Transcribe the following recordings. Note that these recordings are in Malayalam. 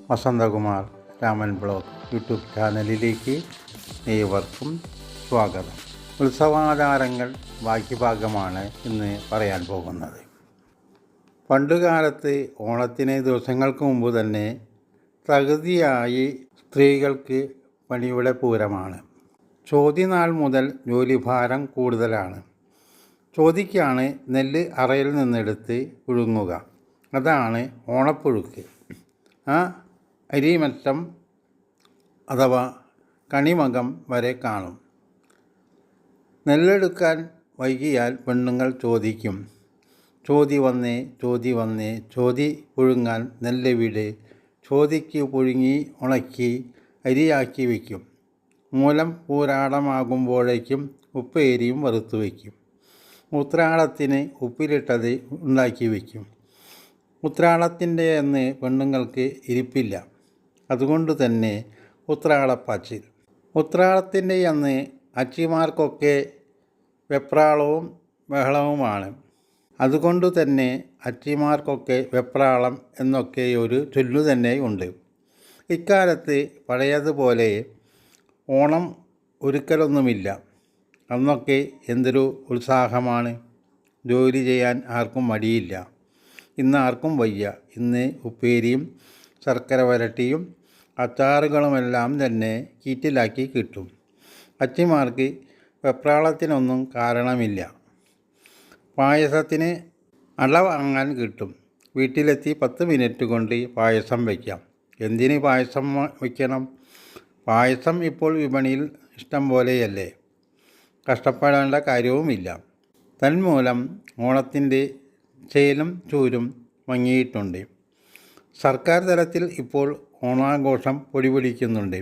വസന്തകുമാർ രാമൻ ബ്ലോഗ് യൂട്യൂബ് ചാനലിലേക്ക് ഏവർക്കും സ്വാഗതം. ഉത്സവാചാരങ്ങൾ ബാക്കി ഭാഗമാണ് ഇന്ന് പറയാൻ പോകുന്നത്. പണ്ടുകാലത്ത് ഓണത്തിന് ദിവസങ്ങൾക്ക് മുമ്പ് തന്നെ തകൃതിയായി സ്ത്രീകൾക്ക് പണിയുടെ പൂരമാണ്. ചോതിനാൾ മുതൽ ജോലിഭാരം കൂടുതലാണ്. ചോതിക്കാണ് നെല്ല് അറയിൽ നിന്നെടുത്ത് പുഴുങ്ങുക. അതാണ് ഓണപ്പുഴുക്ക്. ആ അരിമറ്റം അഥവാ കണിമകം വരെ കാണും. നെല്ലെടുക്കാൻ വൈകിയാൽ പെണ്ണുങ്ങൾ ചോദിക്കും, ചോതി വന്നേ ചോതി വന്നേ, ചോതി പുഴുങ്ങാൻ നെല്ലെവിടെ, ചോതിക്ക് പുഴുങ്ങി ഉണക്കി അരിയാക്കി വയ്ക്കും. മൂലം പൂരാടമാകുമ്പോഴേക്കും ഉപ്പേരിയും വറുത്തു വയ്ക്കും. ഉത്രാടത്തിന് ഉപ്പിലിട്ടത് ഉണ്ടാക്കി വയ്ക്കും. ഉത്രാടത്തിൻ്റെ അന്ന് പെണ്ണുങ്ങൾക്ക് ഇരിപ്പില്ല. അതുകൊണ്ട് തന്നെ ഉത്രാടപ്പാച്ചിൽ. ഉത്രാടത്തിൻ്റെ അന്ന് അച്ചിമാർക്കൊക്കെ വെപ്രാളവും ബഹളവുമാണ്. അതുകൊണ്ട് തന്നെ അച്ചിമാർക്കൊക്കെ വെപ്രാളം എന്നൊക്കെ ഒരു ചൊല്ലു തന്നെ ഉണ്ട്. ഇക്കാലത്ത് പഴയതുപോലെ ഓണം ഒരുക്കലൊന്നുമില്ല. അന്നൊക്കെ എന്തൊരു ഉത്സാഹമാണ്. ജോലി ചെയ്യാൻ ആർക്കും മടിയില്ല. ഇന്ന് ആർക്കും വയ്യ. ഇന്ന് ഉപ്പേരിയും ശർക്കര വരട്ടിയും അച്ചാറുകളുമെല്ലാം തന്നെ കീറ്റിലാക്കി കിട്ടും. അച്ചിമാർക്ക് വെപ്രാളത്തിനൊന്നും കാരണമില്ല. പായസത്തിന് അള വാങ്ങാൻ കിട്ടും. വീട്ടിലെത്തി 10 മിനിറ്റ് കൊണ്ട് പായസം വയ്ക്കാം. എന്തിന് പായസം വയ്ക്കണം? പായസം ഇപ്പോൾ വിപണിയിൽ ഇഷ്ടം പോലെയല്ലേ. കഷ്ടപ്പെടേണ്ട കാര്യവുമില്ല. തന്മൂലം ഓണത്തിൻ്റെ ചേലും ചൂരും മങ്ങിയിട്ടുണ്ട്. സർക്കാർ തലത്തിൽ ഇപ്പോൾ ഓണാഘോഷം പൊടിപിടിക്കുന്നുണ്ട്.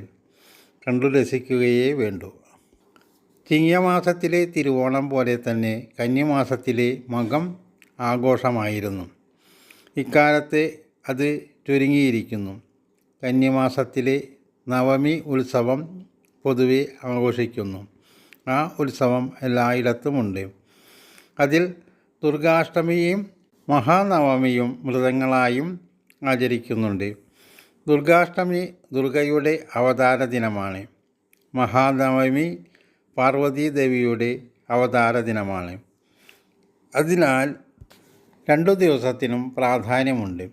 കണ്ടു രസിക്കുകയേ വേണ്ടൂ. ചിങ്ങമാസത്തിലെ തിരുവോണം പോലെ തന്നെ കന്നിമാസത്തിലെ മകം ആഘോഷമായിരുന്നു. ഇക്കാലത്ത് അത് ചുരുങ്ങിയിരിക്കുന്നു. കന്നിമാസത്തിലെ നവമി ഉത്സവം പൊതുവെ ആഘോഷിക്കുന്നു. ആ ഉത്സവം എല്ലായിടത്തുമുണ്ട്. അതിൽ ദുർഗാഷ്ടമിയും മഹാനവമിയും വ്രതങ്ങളായും ആചരിക്കുന്നുണ്ട്. ദുർഗാഷ്ടമി ദുർഗയുടെ അവതാര ദിനമാണ്. മഹാനവമി പാർവതീദേവിയുടെ അവതാര ദിനമാണ്. അതിനാൽ 2 ദിവസത്തിനും പ്രാധാന്യമുണ്ട്.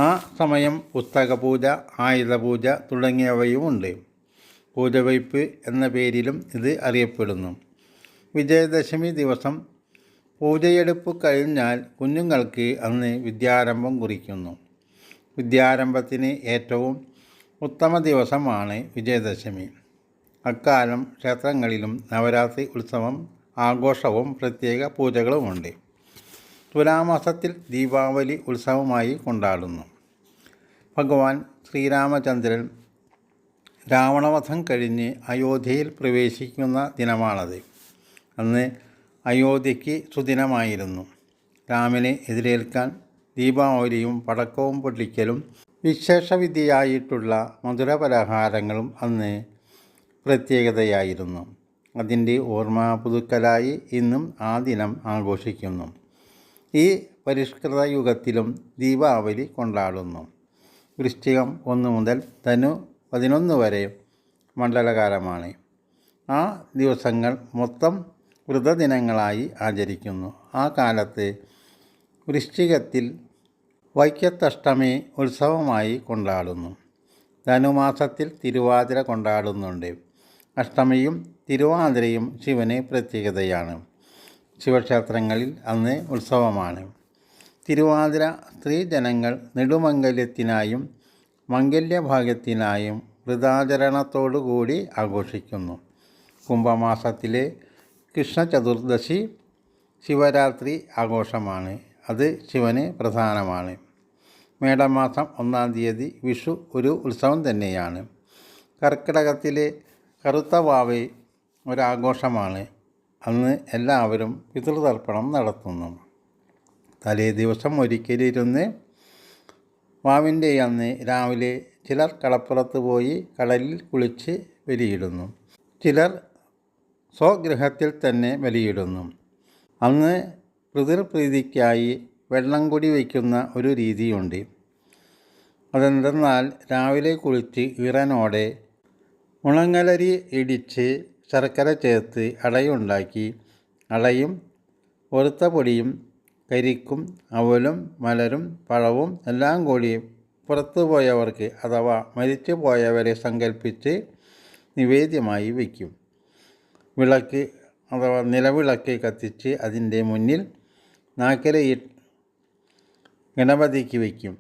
ആ സമയം പുസ്തകപൂജ, ആയുധപൂജ തുടങ്ങിയവയുമുണ്ട്. പൂജവയ്പ് എന്ന പേരിലും ഇത് അറിയപ്പെടുന്നു. വിജയദശമി ദിവസം പൂജയെടുപ്പ് കഴിഞ്ഞാൽ കുഞ്ഞുങ്ങൾക്ക് അന്ന് വിദ്യാരംഭം കുറിക്കുന്നു. വിദ്യാരംഭത്തിന് ഏറ്റവും ഉത്തമ ദിവസമാണ് വിജയദശമി. അക്കാലം ക്ഷേത്രങ്ങളിലും നവരാത്രി ഉത്സവം ആഘോഷവും പ്രത്യേക പൂജകളുമുണ്ട്. തുലാമാസത്തിൽ ദീപാവലി ഉത്സവമായി കൊണ്ടാടുന്നു. ഭഗവാൻ ശ്രീരാമചന്ദ്രൻ രാവണവധം കഴിഞ്ഞ് അയോധ്യയിൽ പ്രവേശിക്കുന്ന ദിനമാണത്. അന്ന് അയോധ്യയ്ക്ക് സുദിനമായിരുന്നു. രാമനെ എതിരേൽക്കാൻ ദീപാവലിയും പടക്കവും പൊട്ടിക്കലും വിശേഷവിധിയായിട്ടുള്ള മധുരപലഹാരങ്ങളും അന്ന് പ്രത്യേകതയായിരുന്നു. അതിൻ്റെ ഓർമ്മ പുതുക്കലായി ഇന്നും ആ ദിനം ആഘോഷിക്കുന്നു. ഈ പരിഷ്കൃത യുഗത്തിലും ദീപാവലി കൊണ്ടാടുന്നു. വൃശ്ചികം 1 മുതൽ ധനു 11 വരെ മണ്ഡലകാലമാണ്. ആ ദിവസങ്ങൾ മൊത്തം വ്രതദിനങ്ങളായി ആചരിക്കുന്നു. ആ കാലത്ത് വൃശ്ചികത്തിൽ വൈക്കത്തഷ്ടമി ഉത്സവമായി കൊണ്ടാടുന്നു. ധനുമാസത്തിൽ തിരുവാതിര കൊണ്ടാടുന്നുണ്ട്. അഷ്ടമിയും തിരുവാതിരയും ശിവന് പ്രത്യേകതയാണ്. ശിവക്ഷേത്രങ്ങളിൽ അന്ന് ഉത്സവമാണ്. തിരുവാതിര സ്ത്രീജനങ്ങൾ നെടുമംഗല്യത്തിനായും മംഗല്യഭാഗ്യത്തിനായും വ്രതാചരണത്തോടുകൂടി ആഘോഷിക്കുന്നു. കുംഭമാസത്തിലെ കൃഷ്ണചതുർദശി ശിവരാത്രി ആഘോഷമാണ്. അത് ശിവന് പ്രധാനമാണ്. മേടമാസം 1-ാം തീയതി വിഷു ഒരു ഉത്സവം തന്നെയാണ്. കർക്കിടകത്തിലെ കറുത്ത വാവ് ഒരാഘോഷമാണ്. അന്ന് എല്ലാവരും പിതൃതർപ്പണം നടത്തുന്നു. തലേ ദിവസം ഒരിക്കലിരുന്ന് വാവിൻ്റെ അന്ന് രാവിലെ ചിലർ കടപ്പുറത്ത് പോയി കടലിൽ കുളിച്ച് ബലിയിടുന്നു. ചിലർ സ്വഗൃഹത്തിൽ തന്നെ ബലിയിടുന്നു. അന്ന് പിതൃപ്രീതിക്കായി വെള്ളം കൂടി വയ്ക്കുന്ന ഒരു രീതിയുണ്ട്. അതെന്തെന്നാൽ രാവിലെ കുളിച്ച് ഈറനോടെ ഉണങ്ങലരി ഇടിച്ച് ശർക്കര ചേർത്ത് അടയുണ്ടാക്കി അടയും വറുത്ത പൊടിയും കരിക്കും അവലും മലരും പഴവും എല്ലാം കൂടി പുറത്തു പോയവർക്ക് അഥവാ മരിച്ചു പോയവരെ സങ്കല്പിച്ച് നിവേദ്യമായി വയ്ക്കും. വിളക്ക് അഥവാ നിലവിളക്ക് കത്തിച്ച് അതിൻ്റെ മുന്നിൽ നാക്കരയിൽ ഗണപതിക്ക് വയ്ക്കും.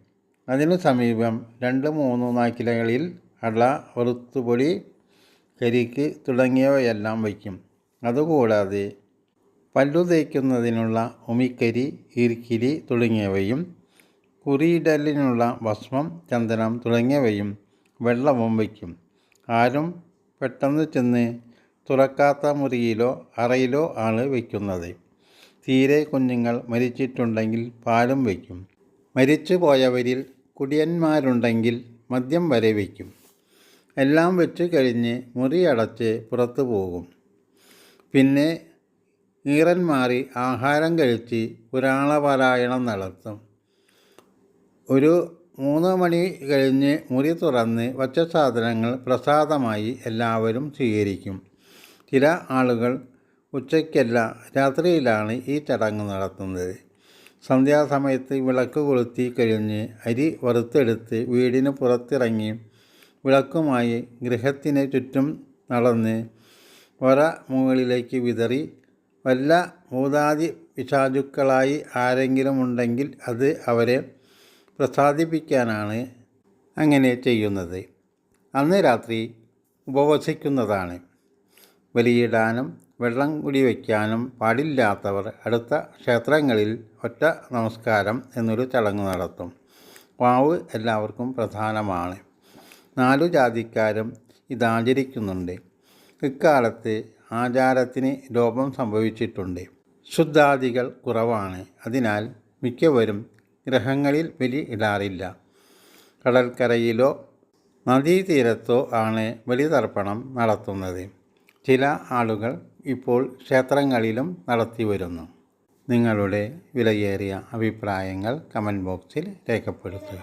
അതിനു സമീപം 2-3 നാക്കിലകളിൽ അട, വറുത്തുപൊടി, കരിക്ക് തുടങ്ങിയവയെല്ലാം വയ്ക്കും. അതുകൂടാതെ പല്ലു തേക്കുന്നതിനുള്ള ഉമിക്കരി, ഈർക്കിലി തുടങ്ങിയവയും കുറിയിടലിനുള്ള ഭസ്മം, ചന്ദനം തുടങ്ങിയവയും വെള്ളവും വയ്ക്കും. ആരും പെട്ടെന്ന് ചെന്ന് തുറക്കാത്ത മുറിയിലോ അറയിലോ ആണ് വയ്ക്കുന്നത്. തീരെ കുഞ്ഞുങ്ങൾ മരിച്ചിട്ടുണ്ടെങ്കിൽ പാലും വയ്ക്കും. മരിച്ചു പോയവരിൽ കുടിയന്മാരുണ്ടെങ്കിൽ മദ്യം വരെ വയ്ക്കും. എല്ലാം വെച്ച് കഴിഞ്ഞ് മുറി അടച്ച് പുറത്തു പോകും. പിന്നെ ഈറൻ മാറി ആഹാരം കഴിച്ച് പുരാണപാരായണം നടത്തും. ഒരു 3 മണി കഴിഞ്ഞ് മുറി തുറന്ന് വച്ച സാധനങ്ങൾ പ്രസാദമായി എല്ലാവരും സ്വീകരിക്കും. ചില ആളുകൾ ഉച്ചയ്ക്കല്ല രാത്രിയിലാണ് ഈ ചടങ്ങ് നടത്തുന്നത്. സന്ധ്യാസമയത്ത് വിളക്ക് കൊളുത്തി കഴിഞ്ഞ് അരി വറുത്തെടുത്ത് വീടിന് പുറത്തിറങ്ങി വിളക്കുമായി ഗൃഹത്തിന് ചുറ്റും നടന്ന് വര മുകളിലേക്ക് വിതറി വല്ല ഭൂതാദി പിശാചുക്കളായി ആരെങ്കിലും ഉണ്ടെങ്കിൽ അത് അവരെ പ്രസാദിപ്പിക്കാനാണ് അങ്ങനെ ചെയ്യുന്നത്. അന്ന് രാത്രി ഉപവസിക്കുന്നതാണ്. ബലിയിടാനും വെള്ളം കുടിവയ്ക്കാനും പാടില്ലാത്തവർ അടുത്ത ക്ഷേത്രങ്ങളിൽ ഒറ്റ നമസ്കാരം എന്നൊരു ചടങ്ങ് നടത്തും. വാവ് എല്ലാവർക്കും പ്രധാനമാണ്. 4 ജാതിക്കാരും ഇതാചരിക്കുന്നുണ്ട്. ഇക്കാലത്ത് ആചാരത്തിന് ലോപം സംഭവിച്ചിട്ടുണ്ട്. ശുദ്ധാദികൾ കുറവാണ്. അതിനാൽ മിക്കവരും ഗ്രഹങ്ങളിൽ ബലി ഇടാറില്ല. കടൽക്കരയിലോ നദീതീരത്തോ ആണ് ബലിതർപ്പണം നടത്തുന്നത്. ചില ആളുകൾ ഇപ്പോൾ ക്ഷേത്രങ്ങളിലും നടത്തിവരുന്നു. നിങ്ങളുടെ വിലയേറിയ അഭിപ്രായങ്ങൾ കമൻറ്റ് ബോക്സിൽ രേഖപ്പെടുത്തുക.